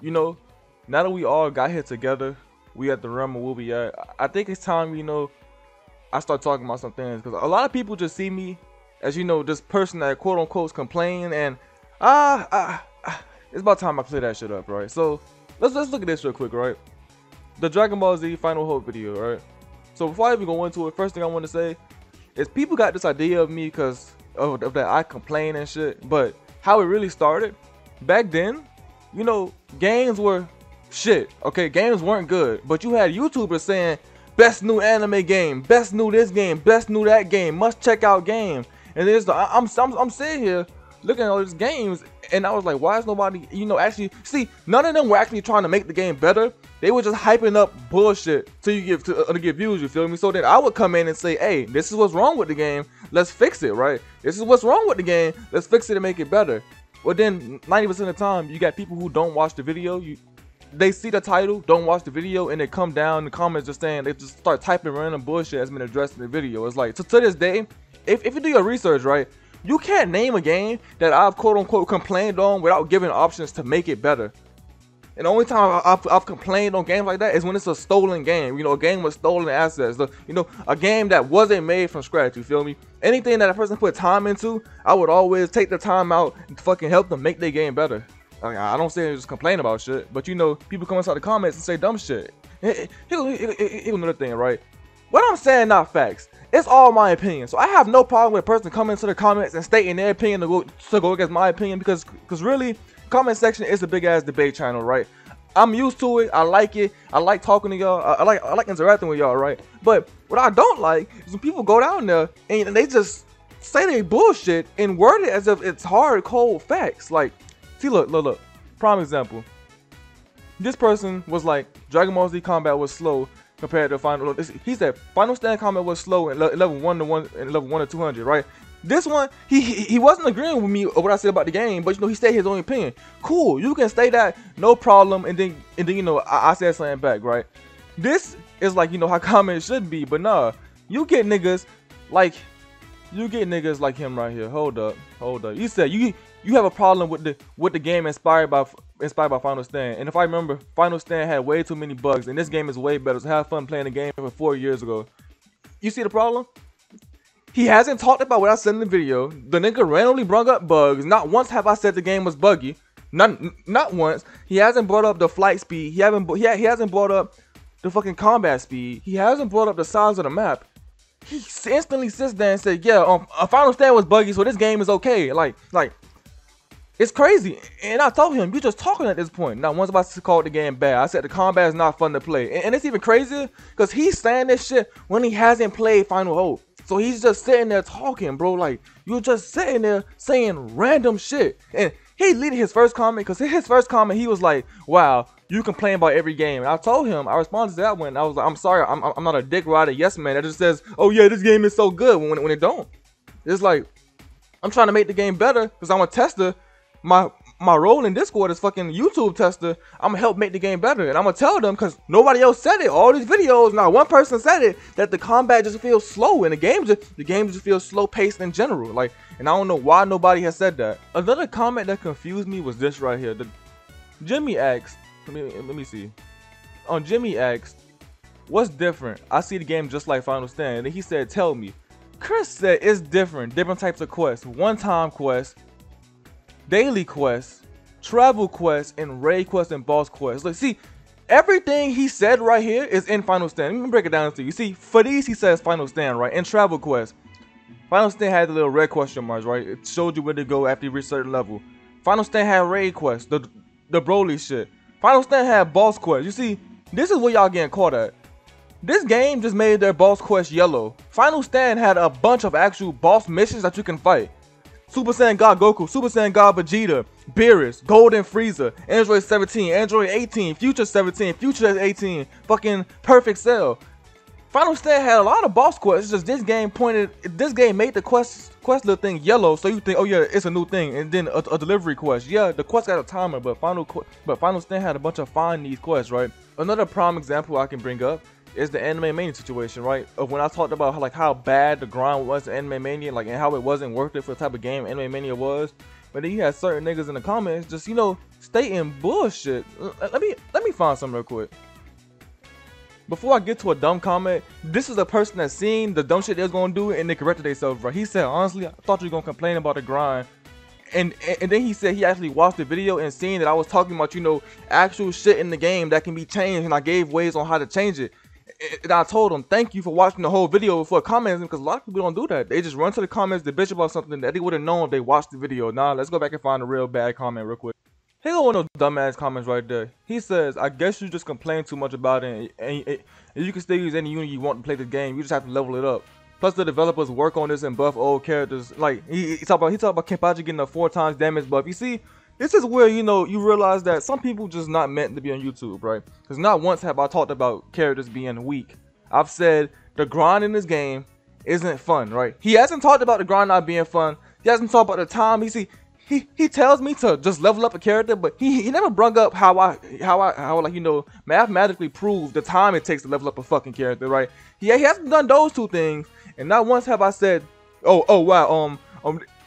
you know, now that we all got here together, we at the realm of where we at. I think it's time, you know, I start talking about some things, because a lot of people just see me as, you know, this person that quote unquote complain, and it's about time I clear that shit up, right? So let's look at this real quick, right? The Dragon Ball Z Final Hope video, right? So before I even go into it, first thing I want to say is people got this idea of me because of that I complain and shit, but how it really started back then, you know, games were shit, okay? Games weren't good, but you had YouTubers saying best new anime game, best new this game, best new that game, must check out game. And then I'm sitting here looking at all these games, and I was like, why is nobody, you know, actually see? None of them were actually trying to make the game better. They were just hyping up bullshit to get views. You feel me? So then I would come in and say, hey, this is what's wrong with the game. Let's fix it, right? This is what's wrong with the game. Let's fix it and make it better. Well, then 90% of the time, you got people who don't watch the video. They see the title, don't watch the video, and they come down in the comments just saying, they just start typing random bullshit that's been addressed in the video. It's like, to this day, if you do your research, right, you can't name a game that I've quote unquote complained on without giving options to make it better. And the only time I've complained on games like that is when it's a stolen game, you know, a game with stolen assets, you know, a game that wasn't made from scratch, you feel me? Anything that a person put time into, I would always take the time out and fucking help them make their game better. I don't say just complain about shit, but you know, people come inside the comments and say dumb shit. Here's another thing, right? What I'm saying, not facts. It's all my opinion. So I have no problem with a person coming into the comments and stating their opinion to go against my opinion, because really, comment section is a big ass debate channel, right? I'm used to it. I like it. I like talking to y'all. I like interacting with y'all, right? But what I don't like is when people go down there and they just say they bullshit and word it as if it's hard, cold facts. Like, see, look. Prime example. This person was like, Dragon Ball Z combat was slow compared to Final. He said Final Stand combat was slow in level 1 to 1 and level 1 to 200, right? This one, he wasn't agreeing with me or what I said about the game, but you know, he stated his own opinion. Cool, you can say that, no problem. And then you know, I said something back, right? This is like, you know, how comments should be, but nah, you get niggas like him right here. Hold up. You said you have a problem with the game inspired by Final Stand. And if I remember, Final Stand had way too many bugs, and this game is way better. So have fun playing the game from 4 years ago. You see the problem? He hasn't talked about what I said in the video. The nigga randomly brought up bugs. Not once have I said the game was buggy. Not once. He hasn't brought up the flight speed. He hasn't brought up the fucking combat speed. He hasn't brought up the size of the map. He instantly sits there and said, yeah, Final Stand was buggy, so this game is okay. Like, it's crazy. And I told him, you just talking at this point. Not once about to call the game bad. I said the combat is not fun to play. And it's even crazier because he's saying this shit when he hasn't played Final Hope. So he's just sitting there talking, bro. Like, you're just sitting there saying random shit. And he deleted his first comment, because his first comment, he was like, wow, you complain about every game. And I told him, I responded to that one. I was like, I'm sorry, I'm not a dick rider yes man that just says, oh yeah, this game is so good when it don't. It's like, I'm trying to make the game better because I'm a tester. My role in Discord is fucking YouTube tester. I'm gonna help make the game better, and I'm gonna tell them, because nobody else said it. All these videos, not one person said it, that the combat just feels slow, and the game just feels slow paced in general. Like, and I don't know why nobody has said that. Another comment that confused me was this right here. Jimmy asked, let me see. Jimmy asked, what's different? I see the game just like Final Stand, and he said, tell me. Chris said it's different types of quests, one-time quests, daily quests, travel quests, and raid quests and boss quests. Like, see, everything he said right here is in Final Stand. Let me break it down to you. See, for these he says Final Stand, right? And travel quests, Final Stand had the little red question marks, right? It showed you where to go after you reach a certain level. Final Stand had raid quests, the Broly shit. Final Stand had boss quests. You see, this is where y'all getting caught at. This game just made their boss quest yellow. Final Stand had a bunch of actual boss missions that you can fight. Super Saiyan God Goku, Super Saiyan God Vegeta, Beerus, Golden Frieza, Android 17, Android 18, Future 17, Future 18, fucking Perfect Cell. Final Stand had a lot of boss quests. It's just this game made the quest little thing yellow, so you think, oh yeah, it's a new thing, and then a delivery quest. Yeah, the quest got a timer, but Final Stand had a bunch of find these quests, right? Another prime example I can bring up is the Anime Mania situation, right? Of when I talked about how bad the grind was in Anime Mania, like, and how it wasn't worth it for the type of game Anime Mania was. But then you had certain niggas in the comments just, you know, stating bullshit. Let me find some real quick. Before I get to a dumb comment, this is a person that's seen the dumb shit they was gonna do and they corrected themselves, right? He said, honestly, I thought you were gonna complain about the grind. And then he said he actually watched the video and seen that I was talking about, you know, actual shit in the game that can be changed, and I gave ways on how to change it. And I told him, thank you for watching the whole video before commenting, because a lot of people don't do that. They just run to the comments to bitch about something that they would have known if they watched the video. Nah, let's go back and find a real bad comment real quick. Here go one of those dumbass comments right there. He says, I guess you just complain too much about it, and you can still use any unit you want to play the game. You just have to level it up. Plus, the developers work on this and buff old characters. Like he talked about Kenpachi getting a 4 times damage buff. You see, this is where, you know, you realize that some people just not meant to be on YouTube, right? Because not once have I talked about characters being weak. I've said the grind in this game isn't fun, right? He hasn't talked about the grind not being fun. He hasn't talked about the time. He tells me to just level up a character, but he never brought up how I like, you know, mathematically prove the time it takes to level up a fucking character, right? He hasn't done those two things. And not once have I said, oh wow,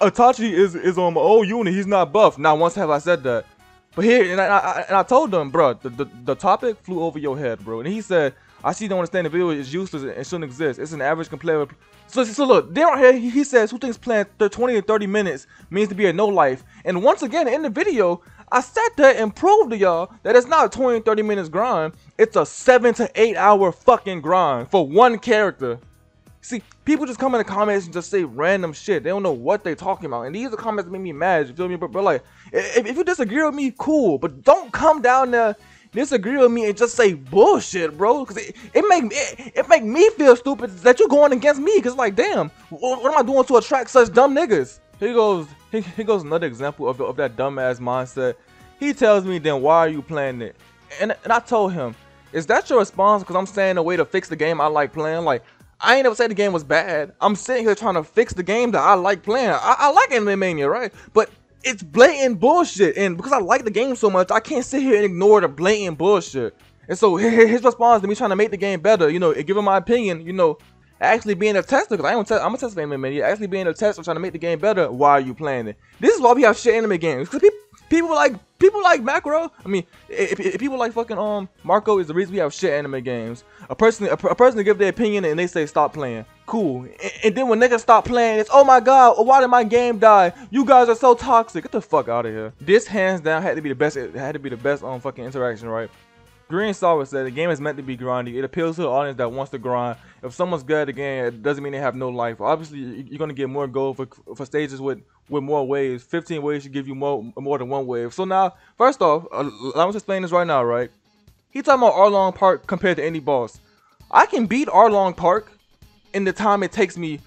Itachi is on my old unit, he's not buff. Not once have I said that. But here, and I told them, bro, the topic flew over your head, bro. And he said, I see you don't understand the video is useless and shouldn't exist. It's an average complainer. So look, there here he says, who thinks playing 20 or 30 minutes means to be a no life? And once again, in the video, I sat there and proved to y'all that it's not a 20 or 30 minutes grind. It's a 7 to 8 hour fucking grind for one character. See, people just come in the comments and just say random shit. They don't know what they're talking about. And these are comments that make me mad, you feel me? But like, if you disagree with me, cool. But don't come down there, disagree with me, and just say bullshit, bro. Because it make me feel stupid that you're going against me. Because like, damn, what am I doing to attract such dumb niggas? Here goes another example of that dumbass mindset. He tells me, then why are you playing it? And I told him, is that your response? Because I'm saying a way to fix the game I like playing? Like, I ain't never said the game was bad. I'm sitting here trying to fix the game that I like playing. I like Anime Mania, right? But it's blatant bullshit. And because I like the game so much, I can't sit here and ignore the blatant bullshit. And so his response to me trying to make the game better, you know, and give him my opinion, you know, actually being a tester, because I'm a tester for Anime Mania, actually being a tester trying to make the game better, why are you playing it? This is why we have shit anime games. Because people like Macro. I mean, if people like fucking Marco is the reason we have shit anime games. A person to give their opinion and they say stop playing. Cool. And then when niggas stop playing, it's, oh my god, why did my game die? You guys are so toxic. Get the fuck out of here. This hands down had to be the best. It had to be the best fucking interaction, right? Green Sour said the game is meant to be grindy. It appeals to the audience that wants to grind. If someone's good at the game, it doesn't mean they have no life. Obviously, you're gonna get more gold for stages with more waves. 15 waves should give you more than one wave. So now, first off, let me explain this right now, right? He talking about Arlong Park compared to any boss. I can beat Arlong Park in the time it takes me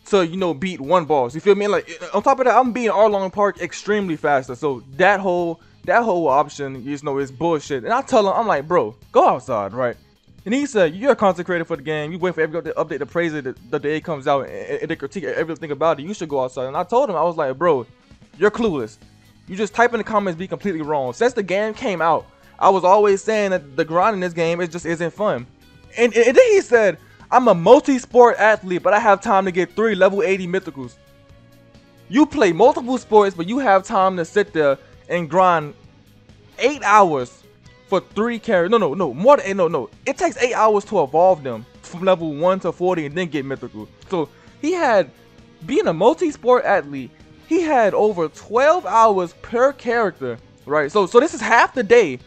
to, you know, beat one boss. You feel me? Like, on top of that, I'm beating Arlong Park extremely faster. So that whole option, you know, is bullshit. And I tell him, I'm like, bro, go outside, right? And he said, you're a content creator for the game. You wait for every update to praise it the day it comes out and to critique everything about it. You should go outside. And I told him, I was like, bro, you're clueless. You just type in the comments be completely wrong. Since the game came out, I was always saying that the grind in this game just isn't fun. And then he said, I'm a multi-sport athlete, but I have time to get 3 level 80 mythicals. You play multiple sports, but you have time to sit there and grind 8 hours for 3 characters. No, more than 8. No. It takes 8 hours to evolve them from level 1 to 40 and then get mythical. So he had, being a multi-sport athlete, he had over 12 hours per character, right? So this is half the day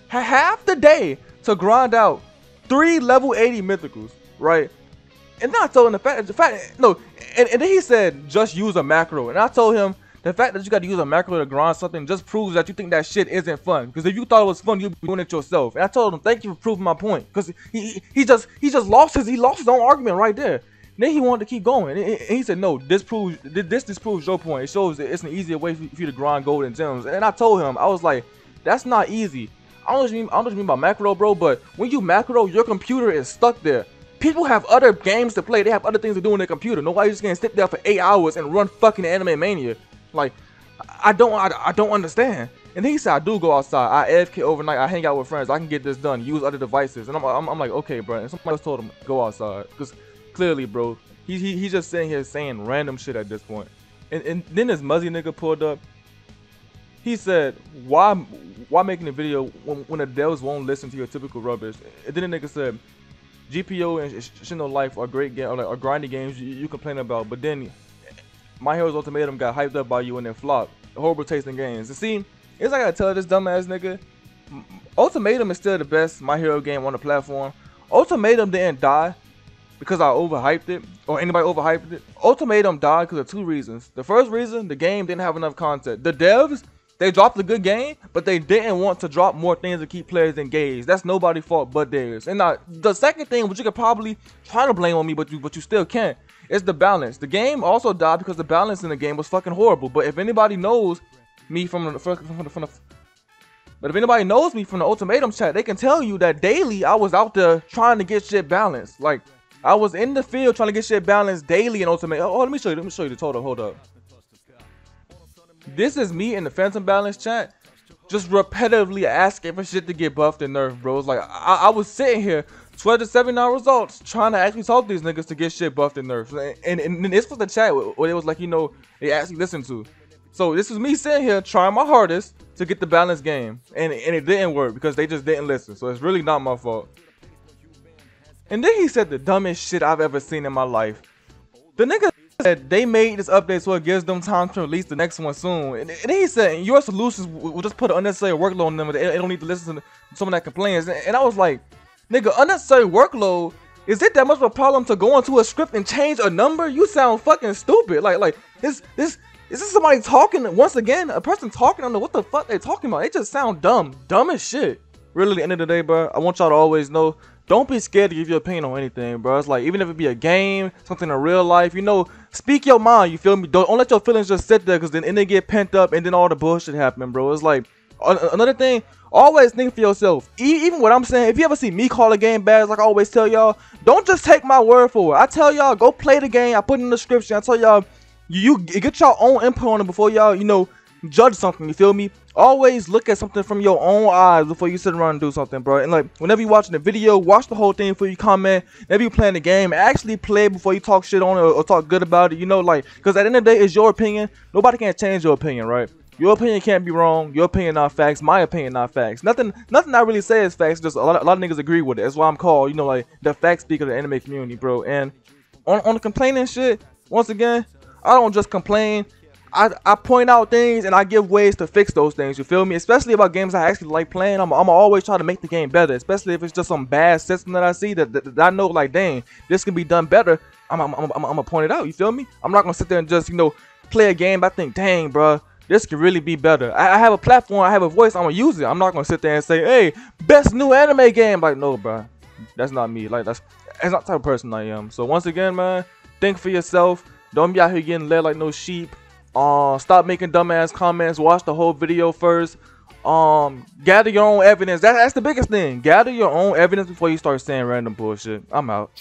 to grind out 3 level 80 mythicals, right? And then I told him the fact, no, and then he said just use a macro, and I told him the fact that you got to use a macro to grind something just proves that you think that shit isn't fun. Because if you thought it was fun, you'd be doing it yourself. And I told him, thank you for proving my point. Because he just lost his own argument right there. Then he wanted to keep going, and he said, no, this disproves your point. It shows that it's an easier way for you to grind gold and gems. And I told him, I was like, that's not easy. I don't know what you mean by macro, bro, but when you macro, your computer is stuck there. People have other games to play. They have other things to do on their computer. Nobody's just gonna sit there for 8 hours and run fucking Anime Mania. Like, I don't understand. And he said, I do go outside. I AFK overnight. I hang out with friends. I can get this done. Use other devices. And I'm like, okay, bro. And somebody else told him go outside, because clearly, bro, he's just sitting here saying random shit at this point. And then this Muzzy nigga pulled up. he said, why making a video when the devs won't listen to your typical rubbish? And then the nigga said, GPO and C0Mpl are great games, or like, are grinding games you complain about, but then My Hero's Ultimatum got hyped up by you and then flopped. Horrible tasting games. And see, it's like I gotta tell this dumbass nigga, Ultimatum is still the best My Hero game on the platform. Ultimatum didn't die because I overhyped it, or anybody overhyped it. Ultimatum died because of two reasons. The first reason, the game didn't have enough content. The devs, they dropped a good game, but they didn't want to drop more things to keep players engaged. That's nobody's fault but theirs. And now, the second thing, which you could probably try to blame on me, but you still can't, is the balance. The game also died because the balance in the game was fucking horrible. But if anybody knows me from the But if anybody knows me from the Ultimatum chat, they can tell you that daily I was out there trying to get shit balanced. Like, I was in the field trying to get shit balanced daily in Ultimatum. Oh, let me show you the total. Hold up. This is me in the Phantom Balance chat, just repetitively asking for shit to get buffed and nerfed, bro. It's like, I was sitting here, 12 to 7 hour results, trying to actually talk to these niggas to get shit buffed and nerfed. And this was the chat where it was like, you know, they actually listened to. So this was me sitting here trying my hardest to get the balanced game, and it didn't work because they just didn't listen. So it's really not my fault. And then he said the dumbest shit I've ever seen in my life. The nigga said they made this update so it gives them time to release the next one soon. And then he said your solutions will just put an unnecessary workload on them. They don't need to listen to someone that complains. And I was like, nigga, unnecessary workload? Is it that much of a problem to go into a script and change a number? You sound fucking stupid. Like is this somebody talking? Once again, a person talking, I don't know what the fuck they talking about. They just sound dumb as shit. Really, at the end of the day, bro, I want y'all to always know, don't be scared to give your opinion on anything, bro. It's like, even if it be a game, something in real life, you know, speak your mind, you feel me? Don't let your feelings just sit there, because then they get pent up and then all the bullshit happen, bro. It's like, another thing, always think for yourself. Even what I'm saying, if you ever see me call a game bad, like I always tell y'all, don't just take my word for it. I tell y'all, go play the game. I put it in the description. I tell y'all, you get your own input on it before y'all, you know, judge something, you feel me? Always look at something from your own eyes before you sit around and do something, bro. And like, whenever you're watching the video, watch the whole thing before you comment. Whenever you're playing the game, actually play before you talk shit on it, or talk good about it, you know, like, because at the end of the day, it's your opinion. Nobody can change your opinion, right? Your opinion can't be wrong. Your opinion not facts. My opinion not facts. Nothing I really say is facts. Just a lot of niggas agree with it. That's why I'm called, you know, like, the fact speaker of the anime community, bro. And on the complaining shit, once again, I don't just complain. I point out things and I give ways to fix those things, you feel me? Especially about games I actually like playing. I'm always try to make the game better, especially if it's just some bad system that I see that I know, like, dang, this can be done better. I'm gonna point it out, you feel me? I'm not gonna sit there and just, you know, play a game I think, dang, bro, this can really be better. I have a platform, I have a voice, I'm gonna use it. I'm not gonna sit there and say, hey, best new anime game. Like, no, bro, that's not me. Like, that's not the type of person I am. So once again, man, think for yourself. Don't be out here getting led like no sheep. Stop making dumbass comments. Watch the whole video first. Gather your own evidence. That's the biggest thing. Gather your own evidence before you start saying random bullshit. I'm out.